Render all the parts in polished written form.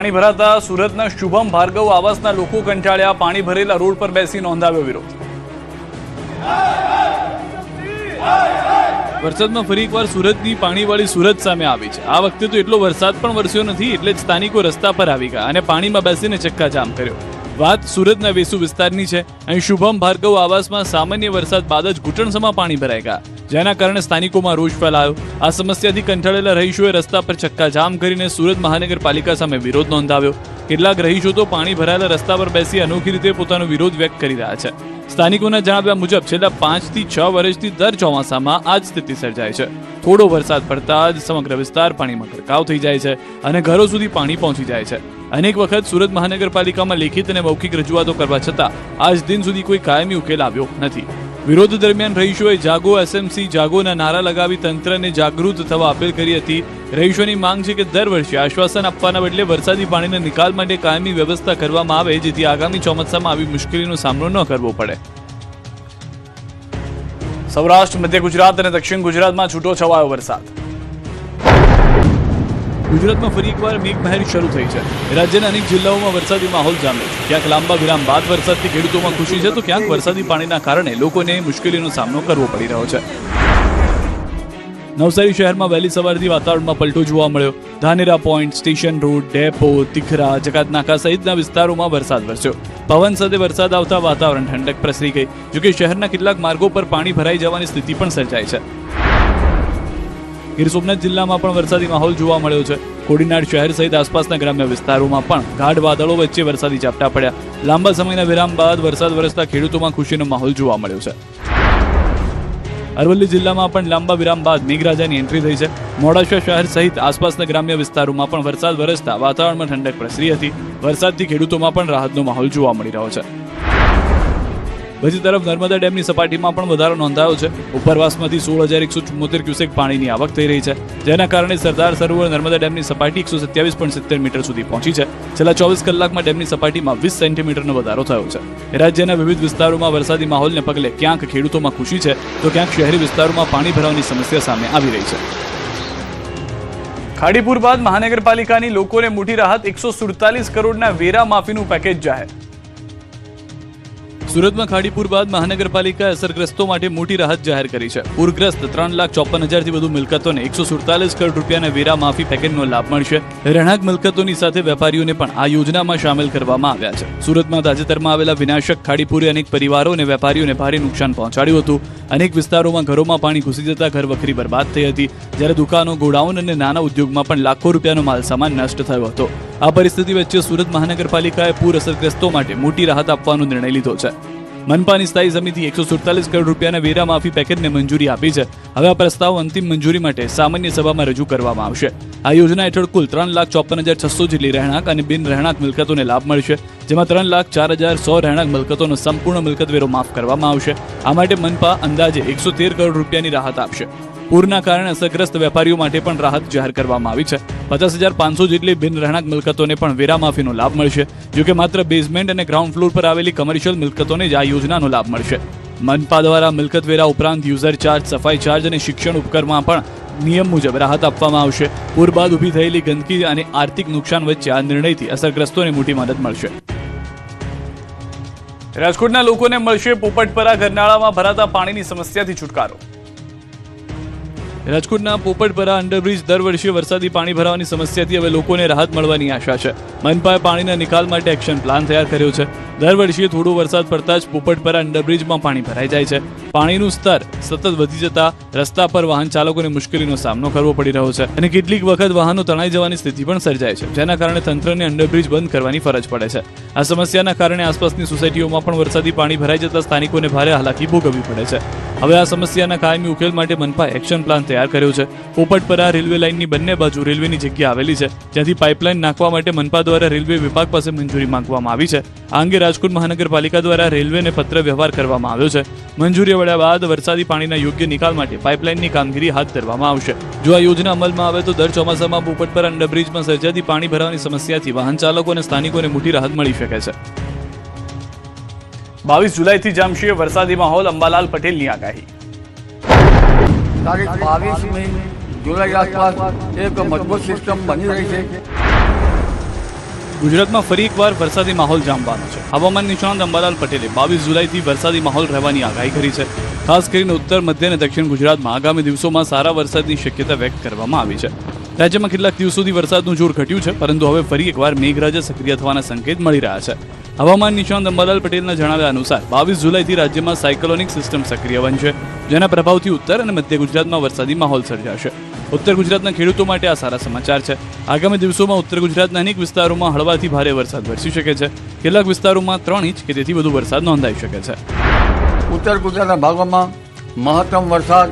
પાણી ભરાતા સુરતના શુભમ ભાર્ગવ આવાસના લોકો કંટાળ્યા. પાણી ભરેલા રોડ પર બેસી નોંધાવ્યો વિરોધ. વરસાદમાં ફરી એકવાર સુરતની પાણીવાળી સુરત સામે આવી છે. આ વખતે તો એટલો વરસાદ પણ વરસ્યો નથી, એટલે જ સ્થાનિકો રસ્તા પર આવી ગયા અને પાણીમાં બેસીને ચક્કાજામ કર્યો. વાત સુરતના વેસુ વિસ્તારની છે. અહીં શુભમ ભાર્ગવ આવાસમાં સામાન્ય વરસાદ બાદ જ ઘૂંટણસમાં પાણી ભરાઈ ગયા, જેના કારણે સ્થાનિકોમાં રોષ ફેલાયો. આ સમસ્યાથી કંટાળેલા રહીશોએ રસ્તા પર ચક્કાજામ કરીને સુરત મહાનગરપાલિકા સામે વિરોધ નોંધાવ્યો. કેટલાક રહીશો તો પાણી ભરાયેલા રસ્તા પર બેસી અનોખી રીતે પોતાનો વિરોધ વ્યક્ત કરી રહ્યા છે. સ્થાનિકોના જણાવ્યા મુજબ છેલ્લા 5 થી 6 વર્ષથી દર ચોમાસામાં આ જ સ્થિતિ સર્જાય છે. થોડો વરસાદ પડતા જ સમગ્ર વિસ્તાર પાણીમાં ગરકાવ થઈ જાય છે અને ઘરો સુધી પાણી પહોંચી જાય છે. અનેક વખત સુરત મહાનગરપાલિકામાં લેખિત અને મૌખિક રજૂઆતો કરવા છતાં આજ દિન સુધી કોઈ કાયમી ઉકેલ આવ્યો નથી. વિરોધ દરમિયાન રહીશોએ જાગો એસએમસી જાગોના નારા લગાવી તંત્રને જાગૃત થવા અપીલ કરી હતી. રહીશોની માંગ છે કે દર વર્ષે આશ્વાસન આપવાના બદલે વરસાદી પાણીના નિકાલ માટે કાયમી વ્યવસ્થા કરવામાં આવે, જેથી આગામી ચોમાસામાં આવી મુશ્કેલીનો સામનો ન કરવો પડે. સૌરાષ્ટ્ર, મધ્ય ગુજરાત અને દક્ષિણ ગુજરાતમાં છૂટો છવાયો વરસાદ. ગુજરાતમાં ફરી એકવાર મેઘમહેર શરૂ થઈ છે. રાજ્યના અનેક જિલ્લાઓમાં વરસાદી માહોલ જામ્યો છે. ક્યાંક લાંબા વિરામ બાદ વરસાદથી ખેડૂતોમાં ખુશી છે, તો ક્યાંક વરસાદી પાણીના કારણે લોકોને મુશ્કેલીનો સામનો કરવો પડી રહ્યો છે. નવસારી શહેરમાં વહેલી સવારથી વાતાવરણમાં પલટો જોવા મળ્યો. Dhanera point, station road, depot, Tikhra, જકાતનાકા સહિતના વિસ્તારોમાં વરસાદ વરસ્યો. પવન સાથે વરસાદ આવતા વાતાવરણ ઠંડક પ્રસરી ગઈ. જોકે શહેરના કેટલાક માર્ગો પર પાણી ભરાઈ જવાની સ્થિતિ પણ સર્જાઈ છે. ગીર સોમનાથ જિલ્લામાં પણ વરસાદી માહોલ જોવા મળ્યો છે. કોડીનાર શહેર સહિત આસપાસના ગ્રામ્ય વિસ્તારોમાં પણ ગાઢ વાદળો વચ્ચે વરસાદી ઝાપટા પડ્યા. લાંબા સમયના વિરામ બાદ વરસાદ વરસતા ખેડૂતોમાં ખુશીનો માહોલ જોવા મળ્યો છે. અરવલ્લી જિલ્લામાં પણ લાંબા વિરામ બાદ મેઘરાજાની એન્ટ્રી થઈ છે. મોડાસા શહેર સહિત આસપાસના ગ્રામ્ય વિસ્તારોમાં પણ વરસાદ વરસતા વાતાવરણમાં ઠંડક પ્રસરી હતી. વરસાદથી ખેડૂતોમાં પણ રાહતનો માહોલ જોવા મળી રહ્યો છે. બીજી તરફ નર્મદા ડેમની સપાટીમાં પણ વધારો નોંધાયો છે. ઉપરવાસમાંથી 16,174 ક્યુસેક પાણીની આવક થઈ રહી છે, જેના કારણે સરદાર સરોવર નર્મદા ડેમની સપાટી 127.70 મીટર સુધી પહોંચી છે. છેલ્લા 24 કલાકમાં ડેમની સપાટીમાં 20 સેન્ટીમીટરનો વધારો થયો છે. રાજ્યના વિવિધ વિસ્તારોમાં વરસાદી માહોલને પગલે ક્યાંક ખેડૂતોમાં ખુશી છે, તો ક્યાંક શહેરી વિસ્તારોમાં પાણી ભરાવાની સમસ્યા સામે આવી રહી છે. ખાડીપુર બાદ મહાનગરપાલિકાની લોકોને મોટી રાહત. 147 કરોડના વેરા માફીનું પેકેજ જાહેર. સુરતમાં ખાડીપુર બાદ મહાનગરપાલિકાએ અસરગ્રસ્તો માટે મોટી રાહત જાહેર કરી છે. પૂરગ્રસ્ત 3,54,000થી વધુ મિલકતોને 147 કરોડ રૂપિયાના વેરા માફી પેકેજનો લાભ મળશે. રહેણાંક મિલકતોની સાથે વેપારીઓને પણ આ યોજનામાં સામેલ કરવામાં આવ્યા છે. સુરતમાં તાજેતરમાં આવેલા વિનાશક ખાડીપુરે અનેક પરિવારો અને વેપારીઓને ભારે નુકસાન પહોંચાડ્યું હતું. અનેક વિસ્તારોમાં ઘરોમાં પાણી ઘૂસી જતા ઘરવખરી બરબાદ થઈ હતી, જ્યારે દુકાનો, ગોડાઉન અને નાના ઉદ્યોગમાં પણ લાખો રૂપિયાનો માલસામાન નષ્ટ થયો હતો. આ પરિસ્થિતિ વચ્ચે સુરત મહાનગરપાલિકાએ પૂર અસરગ્રસ્તો માટે મોટી રાહત આપવાનો નિર્ણય લીધો છે. મનપાની સ્થાયી સમિતિ 147 કરોડ રૂપિયાના વેરા માફી પેકેજને મંજૂરી આપી છે. હવે આ પ્રસ્તાવ અંતિમ મંજૂરી માટે સામાન્ય સભામાં રજૂ કરવામાં આવશે. આ યોજના હેઠળ કુલ 3,54,600 જેટલી રહેણાંક અને બિન રહેણાંક મિલકતોને લાભ મળશે, જેમાં 3,04,100 રહેણાંક મિલકતોનો સંપૂર્ણ મિલકત વેરો માફ કરવામાં આવશે. આ માટે મનપા અંદાજે 113 કરોડ રૂપિયાની રાહત આપશે. પૂરના કારણે અસરગ્રસ્ત વેપારીઓ માટે પણ રાહત જાહેર કરવામાં આવી છે. 50,500 જેટલી બિન રહેણાંક મિલકતોને પણ વેરા માફીનો લાભ મળશે. જોકે માત્ર બેઝમેન્ટ અને ગ્રાઉન્ડ ફ્લોર પર આવેલી કમર્શિયલ મિલકતોને જ આ યોજનાનો લાભ મળશે. મનપા દ્વારા મિલકત વેરા ઉપરાંત યુઝર ચાર્જ, સફાઈ ચાર્જ અને શિક્ષણ ઉપકરમાં પણ નિયમ મુજબ રાહત આપવામાં આવશે. પૂર બાદ ઊભી થયેલી ગંદકી અને આર્થિક નુકસાન વચ્ચે આ નિર્ણયથી અસરગ્રસ્તોને મોટી મદદ મળશે. રાજકોટના લોકોને મળશે પોપટપરા ગરનાળામાં ભરાતા પાણીની સમસ્યાથી છુટકારો. રાજકોટના પોપટપરા અંડરબ્રિજ દર વર્ષે વરસાદી પાણી ભરાવાની સમસ્યાથી હવે લોકોને રાહત મળવાની આશા છે. મનપાએ પાણીના નિકાલ માટે એક્શન પ્લાન તૈયાર કર્યો છે. દર વર્ષે થોડો વરસાદ પડતા જ પોપટપરા અંડરબ્રિજમાં પાણી ભરાઈ જાય છે. પાણીનું સ્તર સતત વધી જતા રસ્તા પર વાહન ચાલકોને મુશ્કેલીનો સામનો કરવો પડી રહ્યો છે અને કેટલીક વખત વાહનો તણાઈ જવાની સ્થિતિ પણ સર્જાય છે, જેના કારણે તંત્રને અંડરબ્રિજ બંધ કરવાની ફરજ પડે છે. આ સમસ્યાના કારણે આસપાસની સોસાયટીઓમાં પણ વરસાદી પાણી ભરાઈ જતા સ્થાનિકોને ભારે હાલાકી ભોગવવી પડે છે. હવે આ સમસ્યાના કાયમી ઉકેલ માટે મનપાએ એક્શન પ્લાન તૈયાર કર્યો છે. પોપટપરા રેલવે લાઇનની બંને બાજુ રેલવેની જગ્યા આવેલી છે, જ્યાંથી પાઇપલાઇન નાખવા માટે મનપા દ્વારા રેલવે વિભાગ પાસે મંજૂરી માંગવામાં આવી છે. આ અંગે રાજકોટ મહાનગરપાલિકા દ્વારા રેલવેને પત્ર વ્યવહાર કરવામાં આવ્યો છે. મંજૂરી મળ્યા બાદ વરસાદી પાણીના યોગ્ય નિકાલ માટે પાઇપલાઇનની કામગીરી હાથ ધરવામાં આવશે. જો આ યોજના અમલમાં આવે તો દર ચોમાસામાં પોપટપરા અંડરબ્રિજમાં સર્જાતી પાણી ભરાવાની સમસ્યાથી વાહન ચાલકો અને સ્થાનિકોને મોટી રાહત મળી શકે છે. 22 જુલાઈથી જામશે વરસાદી માહોલ. અંબાલાલ પટેલની આગાહી. તારીખ 22 જુલાઈ આસપાસ એક મજબૂત સિસ્ટમ બની રહી છે. ગુજરાતમાં ફરી એકવાર વરસાદી માહોલ જામવાનો છે. હવામાન નિષ્ણાત અંબાલાલ પટેલે 22 જુલાઈથી વરસાદી માહોલ રહેવાની આગાહી કરી છે. ખાસ કરીને ઉત્તર, મધ્ય અને દક્ષિણ ગુજરાતમાં આગામી દિવસોમાં સારા વરસાદની શક્યતા વ્યક્ત કરવામાં આવી છે. રાજ્યમાં કેટલાક દિવસોથી વરસાદનું જોર ઘટ્યું છે, પરંતુ હવે ફરી એકવાર મેઘરાજા સક્રિય થવાના સંકેત મળી રહ્યા છે. હવામાન નિષ્ણાત અંબાલાલ પટેલના જણાવ્યા અનુસાર 22 જુલાઈથી રાજ્યમાં સાયક્લોનિક સિસ્ટમ સક્રિય બનશે, જેના પ્રભાવથી ઉત્તર અને મધ્ય ગુજરાતમાં વરસાદી માહોલ સર્જાશે. ઉત્તર ગુજરાતના ખેડૂતો માટે આ સારા સમાચાર છે. આગામી દિવસોમાં ઉત્તર ગુજરાતના અનેક વિસ્તારોમાં હળવાથી ભારે વરસાદ વરસી શકે છે. કેટલાક વિસ્તારોમાં 3 ઇંચ કે તેથી વધુ વરસાદ નોંધાઈ શકે છે. ઉત્તર ગુજરાતના ભાગોમાં મહત્તમ વરસાદ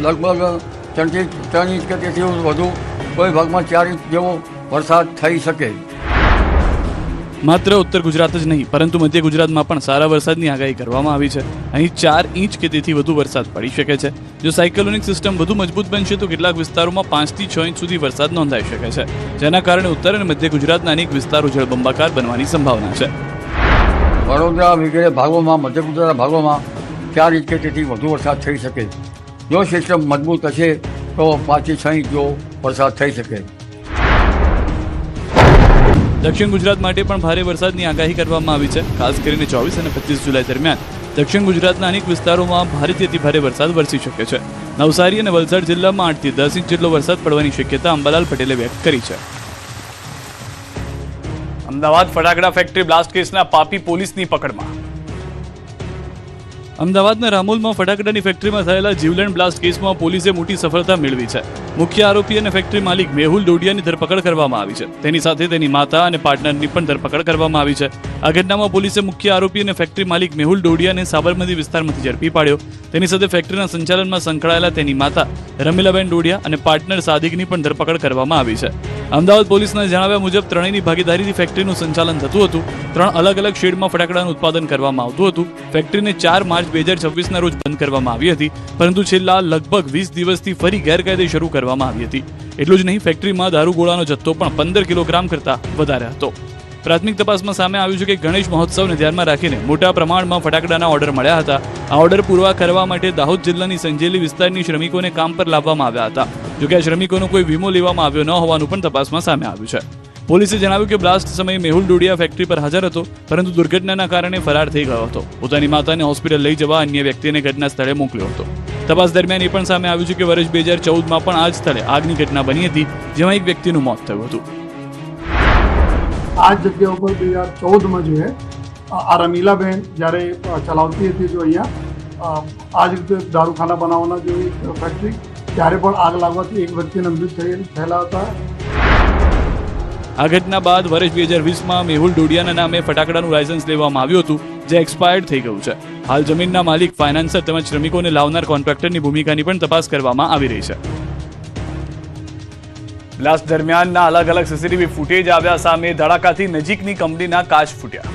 લગભગ 3 ઇંચ કે તેથી વધુ, કોઈ ભાગમાં 4 ઇંચ જેવો વરસાદ થઈ શકે. માત્ર ઉત્તર ગુજરાત જ નહીં, પરંતુ મધ્ય ગુજરાતમાં પણ સારા વરસાદની આગાહી કરવામાં આવી છે. અહીં 4 ઇંચ કે તેથી વધુ વરસાદ પડી શકે છે. જો સાયક્લોનિક સિસ્ટમ વધુ મજબૂત બનશે તો કેટલાક વિસ્તારોમાં 5 થી 6 ઇંચ સુધી વરસાદ નોંધાઈ શકે છે, જેના કારણે ઉત્તર અને મધ્ય ગુજરાતના અનેક વિસ્તારો જળબંબાકાર બનવાની સંભાવના છે. વડોદરા વગેરે ભાગોમાં, મધ્ય ગુજરાતના ભાગોમાં 4 ઇંચ કે તેથી વધુ વરસાદ થઈ શકે. જો સિસ્ટમ મજબૂત હશે તો 5 થી 6 ઇંચ જેવો વરસાદ થઈ શકે. દક્ષિણ ગુજરાત માટે પણ ભારે વરસાદની આગાહી કરવામાં આવી છે. ખાસ કરીને 24 અને 25 જુલાઈ દરમિયાન દક્ષિણ ગુજરાતના અનેક વિસ્તારોમાં ભારેથી અતિ ભારે વરસાદ વરસી શકે છે. નવસારી અને વલસાડ જિલ્લામાં 8 થી 10 ઇંચ જેટલો વરસાદ પડવાની શક્યતા અંબાલાલ પટેલે વ્યક્ત કરી છે. અમદાવાદ ફટાકડા ફેક્ટરી બ્લાસ્ટ કેસના પાપી પોલીસની પકડમાં. અમદાવાદના રામોલમાં ફટાકડાની ફેક્ટરીમાં થયેલા જીવલેણ બ્લાસ્ટ કેસમાં પોલીસે મોટી સફળતા મેળવી છે. મુખ્ય આરોપી અને ફેક્ટરી માલિક મેહુલ ડોડિયાની ધરપકડ કરવામાં આવી છે. તેની સાથે તેની માતા અને પાર્ટનરની પણ ધરપકડ કરવામાં આવી છે. આ ઘટનામાં પોલીસે મુખ્ય આરોપી અને ફેક્ટરી માલિક મેહુલ ડોડિયાને સાબરમતી વિસ્તારમાંથી ઝડપી પાડ્યો. તેની સાથે ફેક્ટરીના સંચાલનમાં સંકળાયેલા તેની માતા રમીલાબેન ડોડિયા અને પાર્ટનર સાદિકની પણ ધરપકડ કરવામાં આવી છે. અમદાવાદ પોલીસના જણાવ્યા મુજબ ત્રણેયની ભાગીદારીથી ફેક્ટરીનું સંચાલન થતું હતું. 3 અલગ અલગ શેડમાં ફટાકડાનું ઉત્પાદન કરવામાં આવતું હતું. ફેક્ટરીને 4 માર્ચ 2026ના રોજ બંધ કરવામાં આવી હતી, પરંતુ છેલ્લા લગભગ 20 દિવસથી ફરી ગેરકાયદે શરૂ કરવામાં આવી હતી. એટલું જ નહીં, ફેક્ટરીમાં દારૂગોળાનો જથ્થો પણ 15 કિલોગ્રામ કરતાં વધારે હતો. પ્રાથમિક તપાસમાં સામે આવ્યું છે કે ગણેશ મહોત્સવને ધ્યાનમાં રાખીને મોટા પ્રમાણમાં ફટાકડાના ઓર્ડર મળ્યા હતા. આ ઓર્ડર પૂરા કરવા માટે દાહોદ જિલ્લાની સંજેલી વિસ્તારની શ્રમિકોને કામ પર લાવવામાં આવ્યા હતા. જોકે આ શ્રમિકોનો કોઈ વીમો લેવામાં આવ્યો ન હોવાનું પણ તપાસમાં સામે આવ્યું છે. પોલીસે જણાવ્યું કે બ્લાસ્ટ સમયે મેહુલ ડોડિયા ફેક્ટરી પર હાજર હતો, પરંતુ દુર્ઘટનાના કારણે ફરાર થઈ ગયો હતો. પોતાની માતાને હોસ્પિટલ લઈ જવા અન્ય વ્યક્તિને ઘટના સ્થળે મોકલ્યો હતો. તપાસ દરમિયાન એ પણ સામે આવ્યું છે કે વર્ષ 2014માં પણ આ જ સ્થળે આગની ઘટના બની હતી, જેમાં એક વ્યક્તિનું મોત થયું હતું. આ જગ્યા ઉપર 2014માં જો આ રમીલાબેન જ્યારે ચલાવતી હતી, જો અહીંયા આ જ રીતે દારૂખાના બનાવવાના જો ફેક્ટરી, ત્યારે પણ આગ લાગવાથી એક વ્યક્તિના મૃત્યુ થયેલા હતા. આ ઘટના બાદ વર્ષ 2020માં મેહુલ ડોડિયાના નામે ફટાકડાનું લાયસન્સ લેવામાં આવ્યું હતું, જે એક્સપાયર્ડ થઈ ગયું છે. હાલ જમીનના માલિક, ફાઇનાન્સર તેમજ શ્રમિકોને લાવનાર કોન્ટ્રાક્ટરની ભૂમિકાની પણ તપાસ કરવામાં આવી રહી છે. બ્લાસ્ટ દરમિયાનના અલગ અલગ સીસીટીવી ફૂટેજ આવ્યા સામે. ધડાકાથી નજીકની કંપનીના કાચ ફૂટ્યા.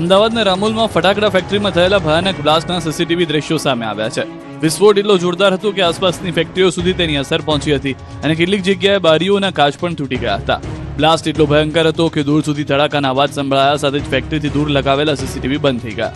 અમદાવાદના રામોલમાં ફટાકડા ફેક્ટરીમાં થયેલા ભયાનક બ્લાસ્ટના સીસીટીવી દ્રશ્યો સામે આવ્યા છે. વિસ્ફોટ એટલો જોરદાર હતો કે આસપાસની ફેક્ટરીઓ સુધી તેની અસર પહોંચી હતી અને કેટલીક જગ્યાએ બારીઓના કાચ પણ તૂટી ગયા હતા. બ્લાસ્ટ એટલો ભયંકર હતો કે દૂર સુધી ધડાકાના અવાજ સંભળાયા સાથે જ ફેક્ટરીથી દૂર લગાવેલા સીસીટીવી બંધ થઈ ગયા.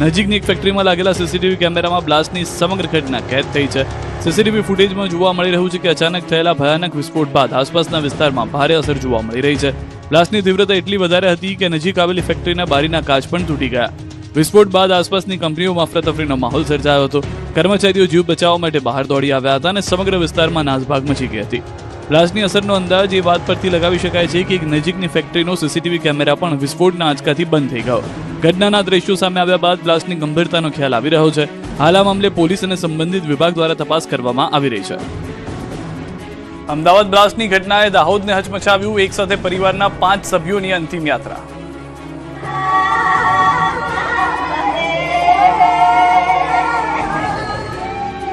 નજીકની એક ફેક્ટરીમાં લાગેલા સીસીટીવી કેમેરામાં બ્લાસ્ટની સમગ્ર ઘટના કેદ થઈ છે. સીસીટીવી ફૂટેજમાં જોવા મળી રહ્યું છે કે અચાનક થયેલા ભયાનક વિસ્ફોટ બાદ આસપાસના વિસ્તારમાં ભારે અસર જોવા મળી રહી છે. બ્લાસ્ટની તીવ્રતા એટલી વધારે હતી કે નજીક આવેલી ફેક્ટરીના બારીના કાચ પણ તૂટી ગયા. વિસ્ફોટ બાદ આસપાસની કંપનીઓમાં અફરાતફરીનો માહોલ સર્જાયો હતો. કર્મચારીઓ જીવ બચાવવા માટે બહાર દોડી આવ્યા હતા અને સમગ્ર વિસ્તારમાં નાસભાગ મચી ગઈ હતી. બ્લાસ્ટની અસરનો અંદાજ એ વાત પરથી લગાવી શકાય છે કે એક નજીકની ફેક્ટરીનો સીસીટીવી કેમેરા પણ વિસ્ફોટના આંચકાથી બંધ થઈ ગયો. ઘટનાના દ્રશ્યો સામે આવ્યા બાદ બ્લાસ્ટની ગંભીરતાનો ખ્યાલ આવી રહ્યો છે. હાલ આ મામલે પોલીસ અને સંબંધિત વિભાગ દ્વારા તપાસ કરવામાં આવી રહી છે. અમદાવાદ બ્લાસ્ટની ઘટનાએ દાહોદને હચમચાવ્યું. એક સાથે પરિવારના 5 સભ્યોની અંતિમ યાત્રા.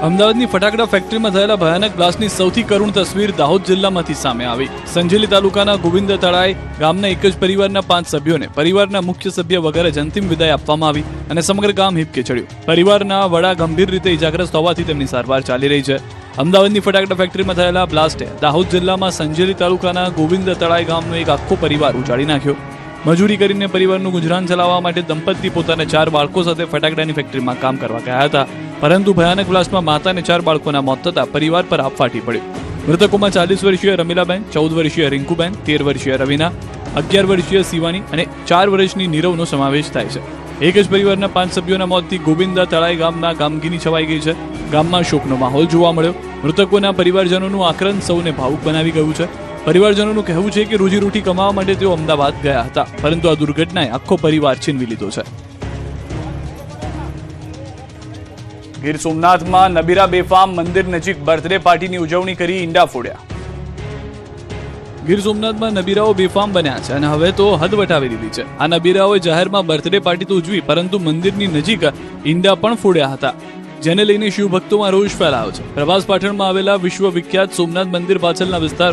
અમદાવાદની ફટાકડા ફેક્ટરીમાં થયેલા ભયાનક બ્લાસ્ટની સૌથી કરુણ તસવીર દાહોદ જિલ્લામાંથી સામે આવી. સંજેલી તાલુકાના ગોવિંદ તળાઈ ગામના એક જ પરિવારના 5 સભ્યોને પરિવારના મુખ્ય સભ્ય વગર જ અંતિમ વિદાય આપવામાં આવી અને સમગ્ર ગામ હિબકે ચડ્યું. પરિવારના વડા ગંભીર રીતે ઇજાગ્રસ્ત હોવાથી તેમની સારવાર ચાલી રહી છે. અમદાવાદની ફટાકડા ફેક્ટરીમાં થયેલા બ્લાસ્ટે દાહોદ જિલ્લામાં સંજેલી તાલુકાના ગોવિંદ તળાઈ ગામનો એક આખો પરિવાર ઉજાડી નાખ્યો. મજૂરી કરીને પરિવારનું ગુજરાન ચલાવવા માટે દંપતી પોતાના 4 બાળકો સાથે ફટાકડાની ફેક્ટરીમાં કામ કરવા ગયા હતા, પરંતુ ભયાનક બ્લાસ્ટમાં માતા અને 4 બાળકોના મોત થતા પરિવાર પર આપ ફાટી પડ્યું. મૃતકોમાં 40 વર્ષીય રમીલાબેન, 14 વર્ષીય રિંકુબેન, 13 વર્ષીય રવીના, 11 વર્ષીય શિવાની અને 4 વર્ષની નીરવનો સમાવેશ થાય છે. એક જ પરિવારના 5 સભ્યોના મોતથી ગોવિંદા તળાઈ ગામના ગામગીની છવાઈ ગઈ છે. ગામમાં શોકનો માહોલ જોવા મળ્યો. મૃતકોના પરિવારજનોનું આક્રંદ સૌને ભાવુક બનાવી ગયું છે. પરિવારજનોનું કહેવું છે કે રોજીરોટી કમાવા માટે તેઓ અમદાવાદ ગયા હતા, પરંતુ આ દુર્ઘટનાએ આખો પરિવાર છીનવી લીધો છે. ગીર સોમનાથમાં નબીરા બેફામ મંદિર નજીક બર્થડે પાર્ટીની ઉજવણી કરી ઈંડા ફોડ્યા. ગીર સોમનાથમાં નબીરાઓ બેફામ બન્યા છે અને હવે તો હદ વટાવી દીધી છે. આ નબીરાઓએ જાહેરમાં બર્થડે પાર્ટી તો ઉજવી, પરંતુ મંદિરની નજીક ઈંડા પણ ફોડ્યા હતા, જેને લઈને શિવભક્તોમાં રોષ ફેલાયો છે. પ્રભાસ પાટણમાં આવેલા વિશ્વ વિખ્યાત સોમનાથ મંદિર પાછળના વિસ્તારમાં